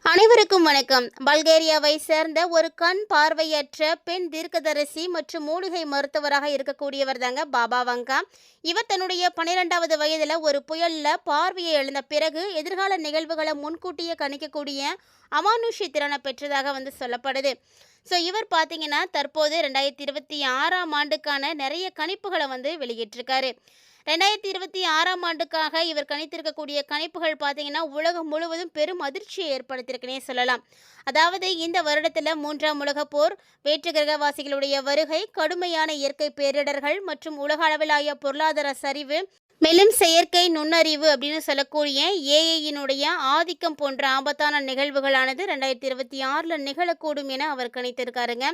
அனைவருக்கும் வணக்கம். பல்கேரியாவை சேர்ந்த ஒரு கண் பார்வையற்ற பெண் தீர்க்கதரிசி மற்றும் மூலிகை மருத்துவராக இருக்கக்கூடியவர் தாங்க பாபா வங்கா. இவர் தன்னுடைய 12வது வயதில் ஒரு புயல்ல பார்வையை இழந்த பிறகு எதிர்கால நிகழ்வுகளை முன்கூட்டியே கணிக்கக்கூடிய அமானுஷ்ய திறனை பெற்றதாக சொல்லப்படுது. ஸோ இவர் பார்த்தீங்கன்னா தற்போது 2026ஆம் ஆண்டுக்கான நிறைய கணிப்புகளை வெளியிட்டிருக்காரு. 2026ஆம் ஆண்டுக்காக இவர் கணித்திருக்கக்கூடிய கணிப்புகள் பார்த்தீங்கன்னா உலகம் முழுவதும் பெரும் அதிர்ச்சியை ஏற்படுத்தியிருக்குன்னே சொல்லலாம். அதாவது இந்த வருடத்தில் 3ஆம் உலகப் போர், வேற்று கிரகவாசிகளுடைய வருகை, கடுமையான இயற்கை பேரிடர்கள் மற்றும் உலக அளவிலான பொருளாதார சரிவு, மேலும் செயற்கை நுண்ணறிவு அப்படின்னு சொல்லக்கூடிய ஏஐயினுடைய ஆதிக்கம் போன்ற ஆபத்தான நிகழ்வுகளானது 2026 நிகழக்கூடும் என அவர் கணித்திருக்காருங்க.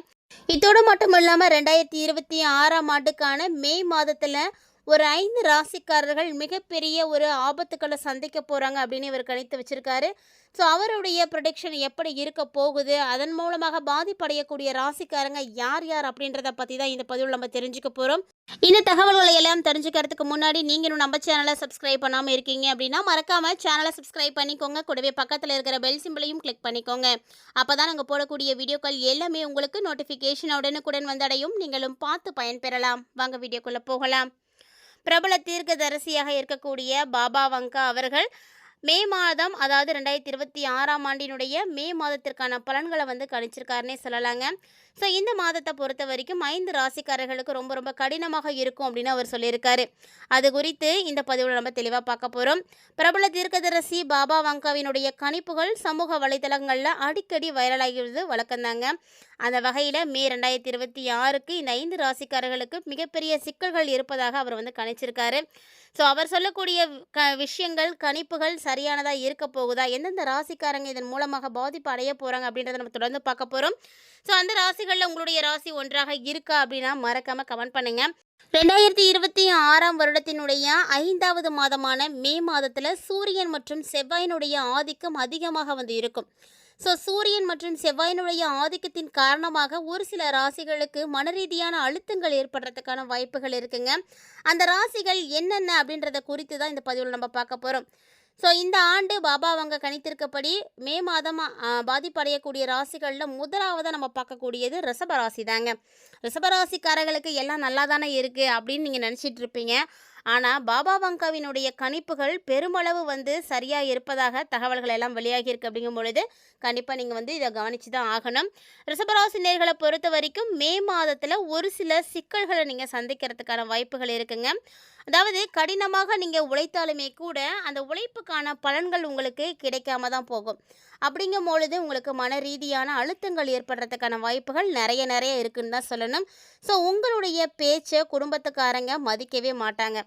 இதோடு மட்டும் இல்லாமல் 2026ஆம் ஆண்டுக்கான மே மாதத்தில் ஒரு 5 ராசிக்காரர்கள் மிகப்பெரிய ஒரு ஆபத்துக்களை சந்திக்க போகிறாங்க அப்படின்னு இவர் கணித்து வச்சிருக்காரு. ஸோ அவருடைய ப்ரொடிக்ஷன் எப்படி இருக்க போகுது, அதன் மூலமாக பாதிப்படையக்கூடிய ராசிக்காரங்க யார் யார் அப்படின்றத பற்றி தான் இந்த பதிவில் நம்ம தெரிஞ்சுக்க போகிறோம். இந்த தகவல்களை எல்லாம் தெரிஞ்சுக்கிறதுக்கு முன்னாடி நீங்களும் நம்ம சேனலை சப்ஸ்கிரைப் பண்ணாமல் இருக்கீங்க அப்படின்னா மறக்காமல் சேனலை சப்ஸ்கிரைப் பண்ணிக்கோங்க. கூடவே பக்கத்தில் இருக்கிற பெல் சிம்பிளையும் கிளிக் பண்ணிக்கோங்க. அப்போ தான் நாங்கள் போடக்கூடிய வீடியோக்கள் எல்லாமே உங்களுக்கு நோட்டிஃபிகேஷன் உடனுக்குடன் வந்தடையும். நீங்களும் பார்த்து பயன்பெறலாம். வாங்க வீடியோக்குள்ளே போகலாம். பிரபல தீர்க்கதரிசியாக இருக்கக்கூடிய பாபா வங்கா அவர்கள் மே மாதம், அதாவது 2026ஆம் ஆண்டினுடைய மே மாதத்திற்கான பலன்களை கணிச்சிருக்காருன்னே சொல்லலாங்க. ஸோ இந்த மாதத்தை பொறுத்த வரைக்கும் 5 ராசிக்காரர்களுக்கு ரொம்ப ரொம்ப கடினமாக இருக்கும் அப்படின்னு அவர் சொல்லியிருக்காரு. அது குறித்து இந்த பதிவில் நம்ம தெளிவாக பார்க்க போகிறோம். பிரபல தீர்க்கதரிசி பாபா வங்காவினுடைய கணிப்புகள் சமூக வலைதளங்களில் அடிக்கடி வைரலாகிறது வழக்கம்தாங்க. அந்த வகையில் மே 2026க்கு இந்த 5 ராசிக்காரர்களுக்கு மிகப்பெரிய சிக்கல்கள் இருப்பதாக அவர் கணிச்சிருக்காரு. ஸோ அவர் சொல்லக்கூடிய விஷயங்கள், கணிப்புகள் சரியானதாக இருக்க போகுதா, எந்தெந்த ராசிக்காரங்க இதன் மூலமாக பாதிப்பு அடைய போகிறாங்க அப்படின்றத நம்ம தொடர்ந்து பார்க்க போகிறோம். ஸோ அந்த ராசிகளில் உங்களுடைய ராசி ஒன்றாக இருக்கா அப்படின்னா மறக்காமல் கமெண்ட் பண்ணுங்கள். 2026ஆம் வருடத்தினுடைய 5வது மாதமான மே மாதத்தில் சூரியன் மற்றும் செவ்வாயினுடைய ஆதிக்கம் அதிகமாக இருக்கும். ஸோ சூரியன் மற்றும் செவ்வாயினுடைய ஆதிக்கத்தின் காரணமாக ஒரு சில ராசிகளுக்கு மனரீதியான அழுத்தங்கள் ஏற்படுறதுக்கான வாய்ப்புகள் இருக்குங்க. அந்த ராசிகள் என்னென்ன அப்படின்றத குறித்து தான் இந்த பதிவில் நம்ம பார்க்க போகிறோம். ஸோ இந்த ஆண்டு பாபா அவங்க கணித்திருக்கப்படி மே மாதம் பாதிப்படையக்கூடிய ராசிகளில் முதலாவதாக நம்ம பார்க்கக்கூடியது ரிஷபராசி தாங்க. ரிஷபராசிக்காரர்களுக்கு எல்லாம் நல்லா தானே இருக்குது அப்படின்னு நீங்கள் நினச்சிட்டு இருப்பீங்க. ஆனால் பாபா வங்காவினுடைய கணிப்புகள் பெருமளவு சரியாக இருப்பதாக தகவல்கள் எல்லாம் வெளியாகியிருக்கு. அப்படிங்கும் பொழுது கண்டிப்பாக நீங்கள் இதை கவனித்து தான் ஆகணும். ரிஷபராசி நேர்களை பொறுத்த வரைக்கும் மே மாதத்தில் ஒரு சில சிக்கல்களை நீங்கள் சந்திக்கிறதுக்கான வாய்ப்புகள் இருக்குங்க. அதாவது கடினமாக நீங்கள் உழைத்தாலுமே கூட அந்த உழைப்புக்கான பலன்கள் உங்களுக்கு கிடைக்காம தான் போகும். அப்படிங்கும் பொழுது உங்களுக்கு மன ரீதியான அழுத்தங்கள் ஏற்படுறதுக்கான வாய்ப்புகள் நிறைய இருக்குன்னு தான் சொல்லணும். ஸோ உங்களுடைய பேச்சை குடும்பத்துக்காரங்க மதிக்கவே மாட்டாங்க.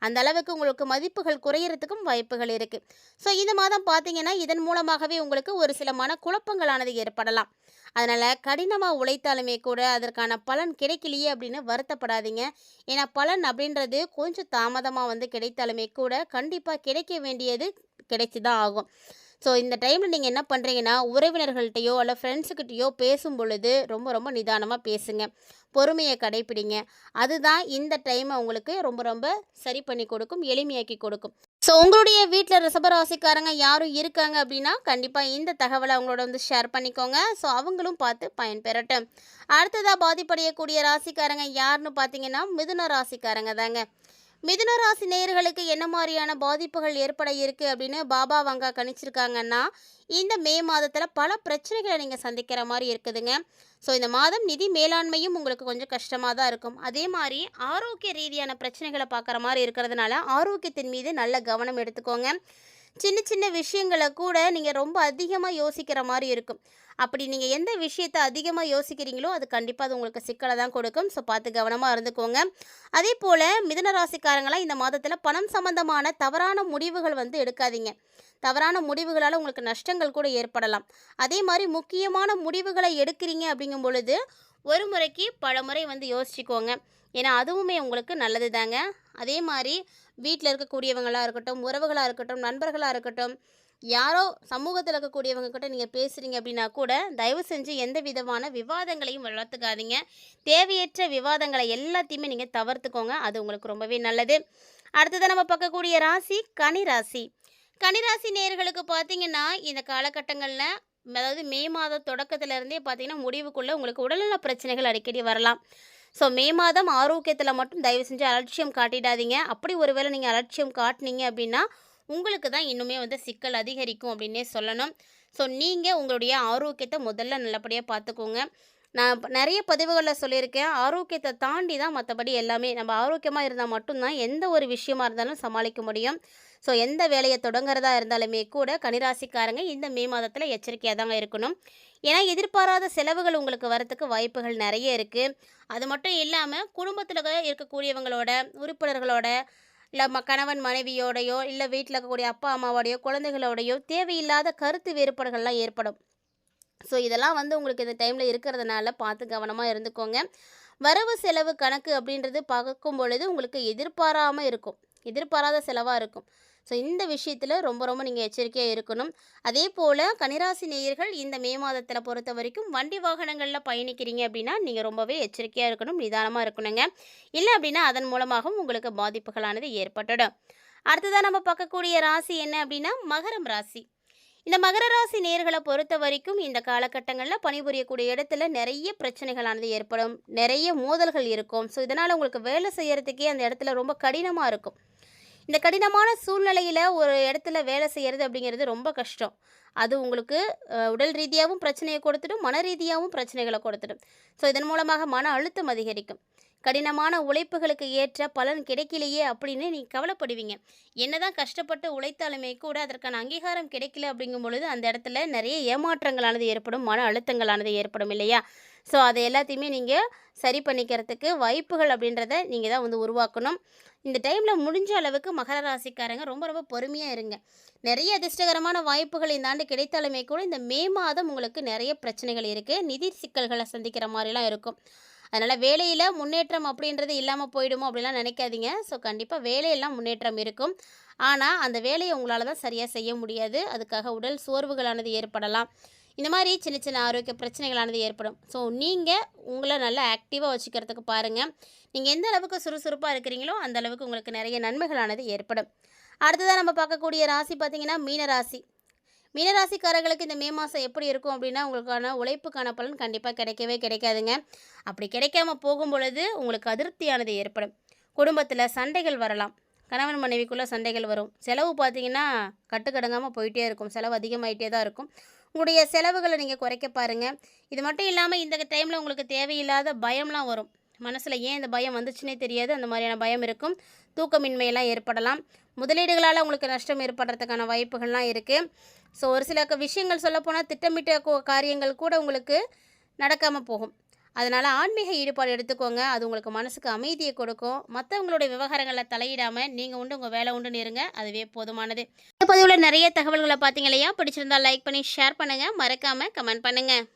அந்த அளவுக்கு உங்களுக்கு மதிப்புகள் குறையிறதுக்கும் வாய்ப்புகள் இருக்குது. ஸோ இந்த மாதம் பார்த்தீங்கன்னா இதன் மூலமாகவே உங்களுக்கு ஒரு சில மனக்குழப்பங்களானது ஏற்படலாம். அதனால் கடினமாக உழைத்தாலுமே கூட அதற்கான பலன் கிடைக்கலையே அப்படின்னு வருத்தப்படாதீங்க. ஏன்னா பலன் அப்படின்றது கொஞ்சம் தாமதமாக கிடைத்தாலுமே கூட கண்டிப்பாக கிடைக்க வேண்டியது கிடைச்சி தான் ஆகும். ஸோ இந்த டைமில் நீங்கள் என்ன பண்ணுறீங்கன்னா உறவினர்கள்ட்டையோ அல்ல ஃப்ரெண்ட்ஸுக்கிட்டையோ பேசும் பொழுது ரொம்ப ரொம்ப நிதானமாக பேசுங்க. பொறுமையை கடைப்பிடிங்க. அதுதான் இந்த டைமை உங்களுக்கு ரொம்ப ரொம்ப சரி பண்ணி கொடுக்கும், எளிமையாக்கி கொடுக்கும். ஸோ உங்களுடைய வீட்டில் ரிஷபராசிக்காரங்க யாரும் இருக்காங்க அப்படின்னா கண்டிப்பாக இந்த தகவலை அவங்களோட ஷேர் பண்ணிக்கோங்க. ஸோ அவங்களும் பார்த்து பயன்பெறட்டும். அடுத்ததாக பாதிப்படையக்கூடிய ராசிக்காரங்க யாருன்னு பார்த்தீங்கன்னா மிதுன ராசிக்காரங்க தாங்க. மிதுன ராசி நேயர்களுக்கு என்ன மாதிரியான பாதிப்புகள் ஏற்பட இருக்குது அப்படின்னு பாபா வங்கா கணிச்சிருக்காங்கன்னா இந்த மே மாதத்தில் பல பிரச்சனைகளை நீங்கள் சந்திக்கிற மாதிரி இருக்குதுங்க. ஸோ இந்த மாதம் நிதி மேலாண்மையும் உங்களுக்கு கொஞ்சம் கஷ்டமாக தான் இருக்கும். அதே மாதிரி ஆரோக்கிய ரீதியான பிரச்சனைகளை பார்க்குற மாதிரி இருக்கிறதுனால ஆரோக்கியத்தின் மீது நல்ல கவனம் எடுத்துக்கோங்க. சின்ன சின்ன விஷயங்களை கூட நீங்கள் ரொம்ப அதிகமாக யோசிக்கிற மாதிரி இருக்கும். அப்படி நீங்கள் எந்த விஷயத்தை அதிகமாக யோசிக்கிறீங்களோ அது கண்டிப்பாக அது உங்களுக்கு சிக்கலை தான் கொடுக்கும். ஸோ பார்த்து கவனமாக இருந்துக்கோங்க. அதே போல் மிதுன ராசிக்காரங்களாம் இந்த மாதத்தில் பணம் சம்பந்தமான தவறான முடிவுகள் எடுக்காதீங்க. தவறான முடிவுகளால் உங்களுக்கு நஷ்டங்கள் கூட ஏற்படலாம். அதே மாதிரி முக்கியமான முடிவுகளை எடுக்கிறீங்க அப்படிங்கும் பொழுது ஒரு முறைக்கு பல முறை யோசிச்சுக்கோங்க. ஏன்னா அதுவுமே உங்களுக்கு நல்லது தாங்க. அதே மாதிரி வீட்டில் இருக்கக்கூடியவங்களாக இருக்கட்டும், உறவுகளாக இருக்கட்டும், நண்பர்களாக இருக்கட்டும், யாரோ சமூகத்தில் இருக்கக்கூடியவங்க கிட்ட நீங்கள் பேசுகிறீங்க அப்படின்னா கூட தயவு செஞ்சு எந்த விதமான விவாதங்களையும் வளர்த்துக்காதீங்க. தேவையற்ற விவாதங்களை எல்லாத்தையுமே நீங்கள் தவிர்த்துக்கோங்க. அது உங்களுக்கு ரொம்பவே நல்லது. அடுத்ததான் நம்ம பார்க்கக்கூடிய ராசி கன்னிராசி. கன்னிராசி நேயர்களுக்கு பார்த்தீங்கன்னா இந்த காலகட்டங்களில் அதாவது மே மாத தொடக்கத்துல இருந்தே பார்த்தீங்கன்னா, முடிவுக்குள்ள உங்களுக்கு உடல்நல பிரச்சனைகள் அடிக்கடி வரலாம். ஸோ மே மாதம் ஆரோக்கியத்தில மட்டும் தயவு செஞ்சு அலட்சியம் காட்டிடாதீங்க. அப்படி ஒரு வேளை நீங்க அலட்சியம் காட்டுனீங்க அப்படின்னா, உங்களுக்கு தான் இன்னுமே வந்து சிக்கல் அதிகரிக்கும் அப்படின்னே சொல்லணும். ஸோ நீங்க உங்களுடைய ஆரோக்கியத்த முதல்ல நல்லபடியா பார்த்துக்கோங்க. நான் நெறைய பதிவுகள்ல சொல்லியிருக்கேன். ஆரோக்கியத்த தாண்டி தான் மத்தபடி எல்லாமே. நம்ம ஆரோக்கியமா இருந்தா மட்டும் தான் எந்த ஒரு விஷயமா இருந்தாலும் சமாளிக்க முடியும். ஸோ எந்த வேலைய தொடங்குறதா இருந்தாலுமே கூட கன்னிராசிக்காரங்க இந்த மே மாதத்தில எச்சரிக்கையா தாங்க இருக்கணும். ஏன்னா எதிர்பாராத செலவுகள் உங்களுக்கு வரத்துக்கு வாய்ப்புகள் நெறைய இருக்கு. அது மட்டும் இல்லாம குடும்பத்தில இருக்கக்கூடியவங்களோட, உறுப்பினர்களோட, இல்ல கணவன் மனைவியோடையோ, இல்ல வீட்ல இருக்கக்கூடிய அப்பா, அம்மாவோடையோ, குழந்தைகளோடையோ தேவையில்லாத கருத்து வேறுபாடுகள்லாம் ஏற்படும். ஸோ இதெல்லாம் வந்து உங்களுக்கு இந்த டைமில் இருக்கிறதுனால பார்த்து கவனமாக இருந்துக்கோங்க. வரவு செலவு கணக்கு அப்படின்றது பார்க்கும் பொழுது உங்களுக்கு எதிர்பாராமல் இருக்கும், எதிர்பாராத செலவாக இருக்கும். ஸோ இந்த விஷயத்தில் ரொம்ப ரொம்ப நீங்கள் எச்சரிக்கையாக இருக்கணும். அதே போல் கன்னிராசி நேயர்கள் இந்த மே மாதத்தில் பொறுத்த வரைக்கும் வண்டி வாகனங்களில் பயணிக்கிறீங்க அப்படின்னா நீங்கள் ரொம்பவே எச்சரிக்கையாக இருக்கணும், நிதானமாக இருக்கணுங்க. இல்லை அப்படின்னா அதன் மூலமாகவும் உங்களுக்கு பாதிப்புகளானது ஏற்பட்டுடும். அடுத்ததாக நம்ம பார்க்கக்கூடிய ராசி என்ன அப்படின்னா மகரம் ராசி. இந்த மகர ராசி நேர்களை பொறுத்த வரைக்கும் இந்த காலகட்டங்களில் பணிபுரியக்கூடிய இடத்துல நிறைய பிரச்சனைகளானது ஏற்படும், நிறைய மோதல்கள் இருக்கும். ஸோ இதனால் உங்களுக்கு வேலை செய்யறதுக்கே அந்த இடத்துல ரொம்ப கடினமாக இருக்கும். இந்த கடினமான சூழ்நிலையில் ஒரு இடத்துல வேலை செய்கிறது அப்படிங்கிறது ரொம்ப கஷ்டம். அது உங்களுக்கு உடல் ரீதியாகவும் பிரச்சனையை கொடுத்துடும், மன ரீதியாகவும் பிரச்சனைகளை கொடுத்துடும். ஸோ இதன் மூலமாக மன அழுத்தம் அதிகரிக்கும். கடினமான உழைப்புகளுக்கு ஏற்ற பலன் கிடைக்கலையே அப்படின்னு நீங்கள் கவலைப்படுவீங்க. என்னதான் கஷ்டப்பட்டு உழைத்தாலுமே கூட அதற்கான அங்கீகாரம் கிடைக்கல அப்படிங்கும் பொழுது அந்த இடத்துல நிறைய ஏமாற்றங்களானது ஏற்படும், மன அழுத்தங்களானது ஏற்படும் இல்லையா? ஸோ அதை எல்லாத்தையுமே நீங்கள் சரி பண்ணிக்கிறதுக்கு வாய்ப்புகள் அப்படின்றத நீங்கள் தான் வந்து உருவாக்கணும். இந்த டைமில் முடிஞ்ச அளவுக்கு மகர ராசிக்காரங்க ரொம்ப ரொம்ப பொறுமையாக இருங்க. நிறைய அதிர்ஷ்டகரமான வாய்ப்புகள் இந்த ஆண்டு கிடைத்தாலுமே கூட இந்த மே மாதம் உங்களுக்கு நிறைய பிரச்சனைகள் இருக்குது, நிதி சிக்கல்களை சந்திக்கிற மாதிரிலாம் இருக்கும். அதனால் வேலையில் முன்னேற்றம் அப்படின்றது இல்லாமல் போயிடுமோ அப்படிலாம் நினைக்காதீங்க. ஸோ கண்டிப்பாக வேலையெல்லாம் முன்னேற்றம் இருக்கும். ஆனால் அந்த வேலையை உங்களால் தான் சரியாக செய்ய முடியாது. அதுக்காக உடல் சோர்வுகளானது ஏற்படலாம். இந்த மாதிரி சின்ன சின்ன ஆரோக்கிய பிரச்சனைகளானது ஏற்படும். ஸோ நீங்கள் உங்களை நல்லா ஆக்டிவாக வச்சுக்கிறதுக்கு பாருங்கள். நீங்கள் எந்த அளவுக்கு சுறுசுறுப்பாக இருக்கிறீங்களோ அந்த அளவுக்கு உங்களுக்கு நிறைய நன்மைகளானது ஏற்படும். அடுத்ததாக நம்ம பார்க்கக்கூடிய ராசி பார்த்திங்கன்னா மீனராசி. மீனராசிக்காரர்களுக்கு இந்த மே மாதம் எப்படி இருக்கும் அப்படின்னா, உங்களுக்கான உழைப்புக்கான பலன் கண்டிப்பாக கிடைக்கவே கிடைக்காதுங்க. அப்படி கிடைக்காம போகும் பொழுது உங்களுக்கு அதிருப்தியானது ஏற்படும். குடும்பத்தில் சண்டைகள் வரலாம், கணவன் மனைவிக்குள்ளே சண்டைகள் வரும். செலவு பார்த்தீங்கன்னா கட்டுக்கடங்காமல் போயிட்டே இருக்கும், செலவு அதிகமாகிட்டே தான் இருக்கும். உங்களுடைய செலவுகளை நீங்கள் குறைக்க பாருங்கள். இது மட்டும் இல்லாமல் இந்த டைமில் உங்களுக்கு தேவையில்லாத பயம்லாம் வரும். மனசில் ஏன் இந்த பயம் வந்துச்சுன்னே தெரியாது, அந்த மாதிரியான பயம் இருக்கும். தூக்கமின்மையெல்லாம் ஏற்படலாம். முதலீடுகளால் உங்களுக்கு நஷ்டம் ஏற்படுறதுக்கான வாய்ப்புகள்லாம் இருக்குது. ஸோ ஒரு சில விஷயங்கள் சொல்லப்போனால் திட்டமிட்ட காரியங்கள் கூட உங்களுக்கு நடக்காமல் போகும். அதனால் ஆன்மீக ஈடுபாடு எடுத்துக்கோங்க. அது உங்களுக்கு மனசுக்கு அமைதியை கொடுக்கும். மற்றவங்களுடைய விவகாரங்களில் தலையிடாமல் நீங்கள் உண்டு உங்கள் வேலை உண்டுன்னு இருங்க, அதுவே போதுமானது. இந்த பதிவில் நிறைய தகவல்களை பார்த்தீங்க இல்லையா? பிடிச்சிருந்தால் லைக் பண்ணி ஷேர் பண்ணுங்கள், மறக்காமல் கமெண்ட் பண்ணுங்கள்.